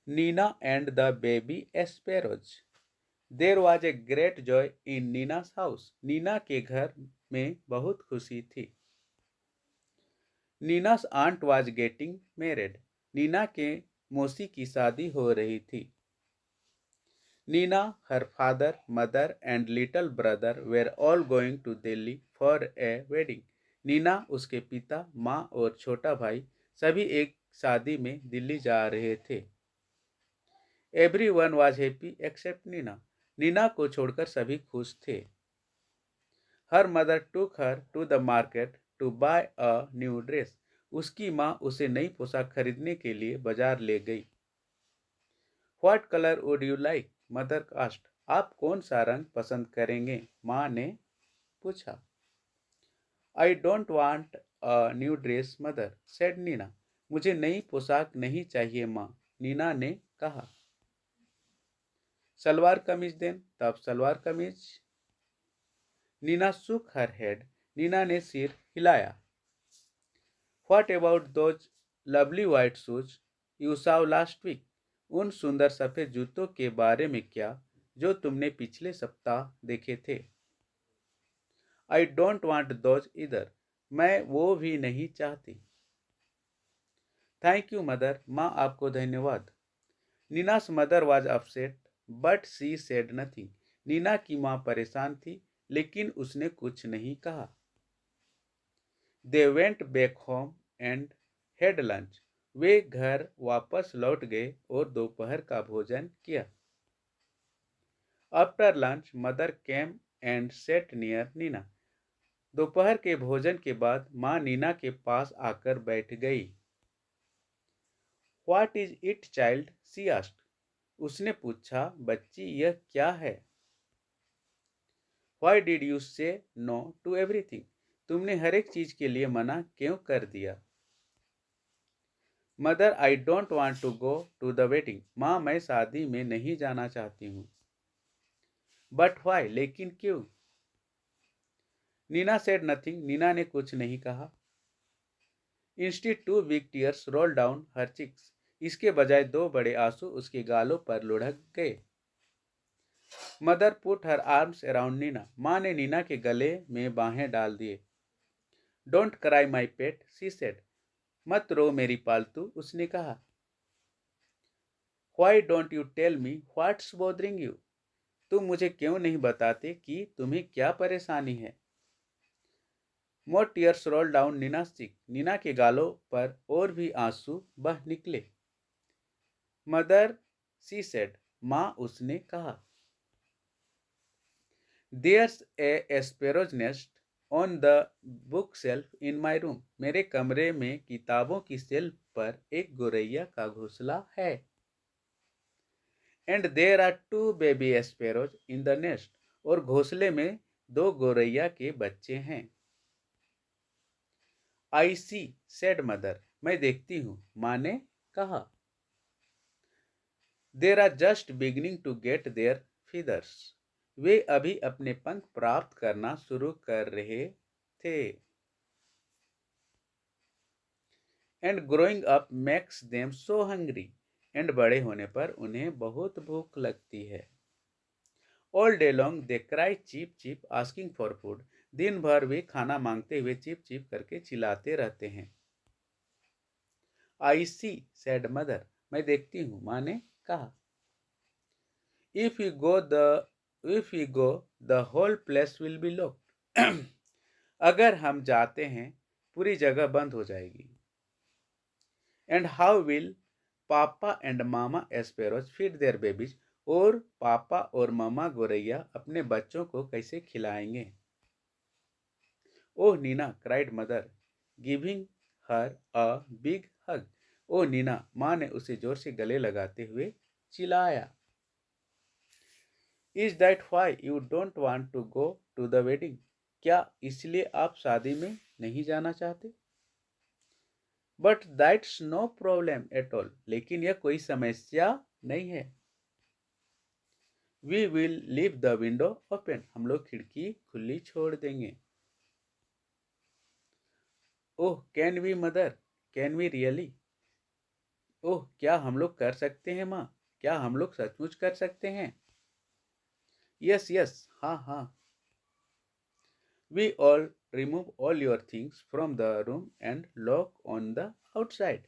Nina and the baby sparrows. There was a great joy in Nina's house. Neena के घर में बहुत खुशी थी. Nina's aunt was getting married. Neena के मौसी की शादी हो रही थी. Nina, her father, mother, and little brother were all going to Delhi for a wedding. Neena, उसके पिता, माँ और छोटा भाई सभी एक शादी में दिल्ली जा रहे थे. Everyone was happy except Nina. Neena को छोड़कर सभी खुश थे. Her mother took her to the market to buy a new dress. उसकी माँ उसे नई पोशाक खरीदने के लिए बाजार ले गई. What color would you like? Mother asked. आप कौन सा रंग पसंद करेंगे? माँ ने पूछा. I don't want a new dress, mother, said Nina. मुझे नई पोशाक नहीं चाहिए माँ, नीना ने कहा. सलवार कमीज देन, तब salwar kameez. Neena shook her head. Neena ने सिर हिलाया. What about those lovely white shoes you saw last week? उन सुंदर सफेद जूतों के बारे में क्या जो तुमने पिछले सप्ताह देखे थे? I don't want those either. मैं वो भी नहीं चाहती. Thank you, mother. माँ आपको धन्यवाद. Nina's mother was upset, but she said nothing. Neena की माँ परेशान थी, लेकिन उसने कुछ नहीं कहा. They went back home and had lunch. वे घर वापस लौट गए और दोपहर का भोजन किया. After lunch, mother came and sat near Nina. दोपहर के भोजन के बाद माँ नीना के पास आकर बैठ गई. What is it, child? She asked. उसने पूछा, बच्ची यह क्या है? Why did you say no to everything? तुमने हर एक चीज के लिए मना क्यों कर दिया? Mother, I don't want to go to the wedding. माँ मैं शादी में नहीं जाना चाहती हूँ. But why? लेकिन क्यों? Nina said nothing. नीना ने कुछ नहीं कहा. Instead, two big tears rolled down her cheeks. इसके बजाय दो बड़े आंसू उसके गालों पर लुढ़क गए. Mother put her arms around Nina. माँ ने नीना के गले में बाहें डाल दिए. Don't cry, my pet, she said. मत रो मेरी पालतू, उसने कहा. Why don't you tell me what's bothering you? तुम मुझे क्यों नहीं बताते कि तुम्हें क्या परेशानी है? More tears rolled down Nina's cheek. Neena के गालों पर और भी आंसू बह निकले. Mother, she said. माँ उसने कहा. There's a sparrow's nest on the bookshelf in my room. मेरे कमरे में किताबों की शेल्फ पर एक गोरैया का घोंसला है. And there are two baby sparrows in the nest. और घोंसले में दो गोरैया के बच्चे हैं. I see, said mother. मैं देखती हूँ, माँ ने कहा. They are just beginning to get their feathers. वे अभी अपने पंख प्राप्त करना शुरू कर रहे थे. And growing up makes them so hungry. And बड़े होने पर उन्हें बहुत भूख लगती है. All day long they cry cheep cheep asking for food. दिन भर वे खाना मांगते हुए चीप चीप करके चिल्लाते रहते हैं. I see, said mother. मैं देखती हूँ, माँ ने कहा. If we go, the whole place will be locked. अगर हम जाते हैं, पूरी जगह बंद हो जाएगी. And how will Papa and Mama sparrows feed their babies? और पापा और मम्मा गोरैया अपने बच्चों को कैसे खिलाएंगे? ओह Neena, cried mother, giving her a big hug. ओह नीना, माँ ने उसे जोर से गले लगाते हुए चिल्लाया. Is that why you don't want to go to the wedding? क्या इसलिए आप शादी में नहीं जाना चाहते? But that's no problem at all. लेकिन यह कोई समस्या नहीं है. We will leave the window open. हम लोग खिड़की खुली छोड़ देंगे. Oh, can we, mother? Can we really? ओह, क्या हम लोग कर सकते हैं माँ? क्या हम लोग सचमुच कर सकते हैं? यस यस, हाँ हाँ। We all remove all your things from the room and lock on the outside.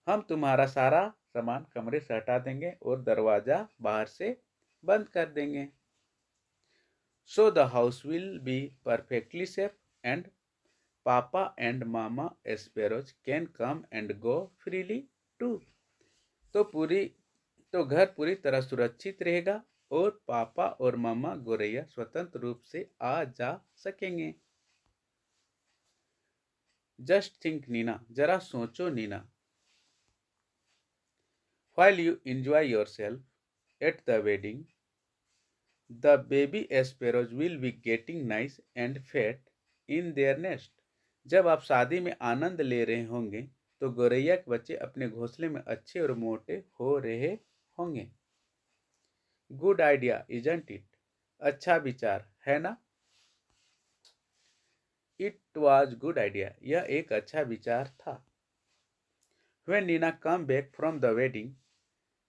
हम तुम्हारा सारा सामान कमरे से हटा देंगे और दरवाजा बाहर से बंद कर देंगे। So the house will be perfectly safe and papa and mama sparrows can come and go freely too. तो पूरी तो घर पूरी तरह सुरक्षित रहेगा और पापा और मामा गोरैया स्वतंत्र रूप से आ जा सकेंगे। जस्ट थिंक नीना, जरा सोचो Neena. While you enjoy yourself at the wedding, the baby sparrows will be getting nice and fat in their nest. जब आप शादी में आनंद ले रहे होंगे तो गौरैया के बच्चे अपने घोंसले में अच्छे और मोटे हो रहे होंगे। Good idea isn't it? अच्छा विचार है ना? इट वॉज गुड आइडिया, यह एक अच्छा विचार था। When Nina came back from the wedding,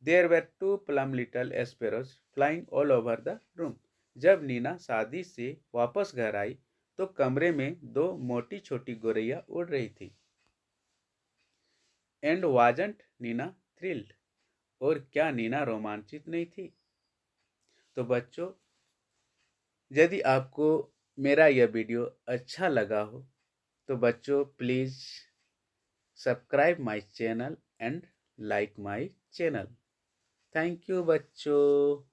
there were two plump little sparrows flying all over the room. जब नीना शादी से वापस घर आई तो कमरे में दो मोटी छोटी गोरैया उड़ रही थी। And wasn't Neena thrilled? और क्या नीना रोमांचित नहीं थी? तो बच्चों, यदि आपको मेरा यह वीडियो अच्छा लगा हो तो बच्चों please subscribe my channel and like my channel. Thank you बच्चों।